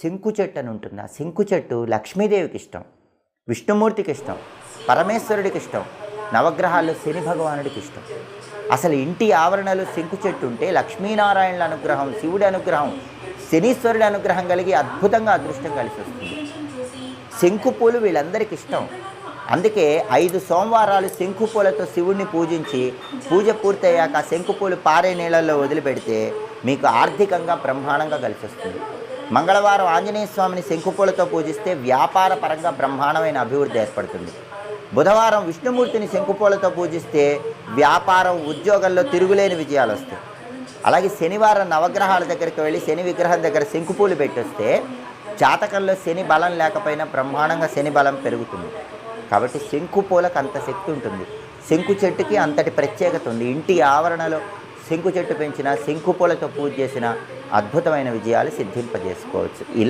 శంకు చెట్టు అని ఉంటుంది. ఆ శంకు చెట్టు లక్ష్మీదేవికి ఇష్టం, విష్ణుమూర్తికి ఇష్టం, పరమేశ్వరుడికి ఇష్టం, నవగ్రహాల్లో శని భగవానుడికి ఇష్టం. అసలు ఇంటి ఆవరణలో శంకు చెట్టు ఉంటే లక్ష్మీనారాయణుల అనుగ్రహం, శివుడి అనుగ్రహం, శనీశ్వరుడి అనుగ్రహం కలిగి అద్భుతంగా అదృష్టం కలిసి వస్తుంది. శంకు పూలు వీళ్ళందరికీ ఇష్టం. అందుకే 5 సోమవారాలు శంకు పూలతో శివుడిని పూజించి పూజ పూర్తయ్యాక ఆ శంకు పూలు పారే నీళ్ళల్లో వదిలిపెడితే మీకు ఆర్థికంగా బ్రహ్మాండంగా కలిసి వస్తుంది. మంగళవారం ఆంజనేయ స్వామిని శంకు పూలతో పూజిస్తే వ్యాపార పరంగా బ్రహ్మాండమైన అభివృద్ధి ఏర్పడుతుంది. బుధవారం విష్ణుమూర్తిని శంకుపూలతో పూజిస్తే వ్యాపారం, ఉద్యోగంలో తిరుగులేని విజయాలు వస్తాయి. అలాగే శనివారం నవగ్రహాల దగ్గరికి వెళ్ళి శని విగ్రహం దగ్గర శంకుపూలు పెట్టొస్తే జాతకంలో శని బలం లేకపోయినా బ్రహ్మాండంగా శని బలం పెరుగుతుంది. కాబట్టి శంకు పూలకు అంత శక్తి ఉంటుంది. శంకు చెట్టుకి అంతటి ప్రత్యేకత ఉంది. ఇంటి ఆవరణలో శంకు చెట్టు పెంచిన, శంకు పూలతో పూజ చేసిన అద్భుతమైన విజయాలు సిద్ధింపజేసుకోవచ్చు. ఇలా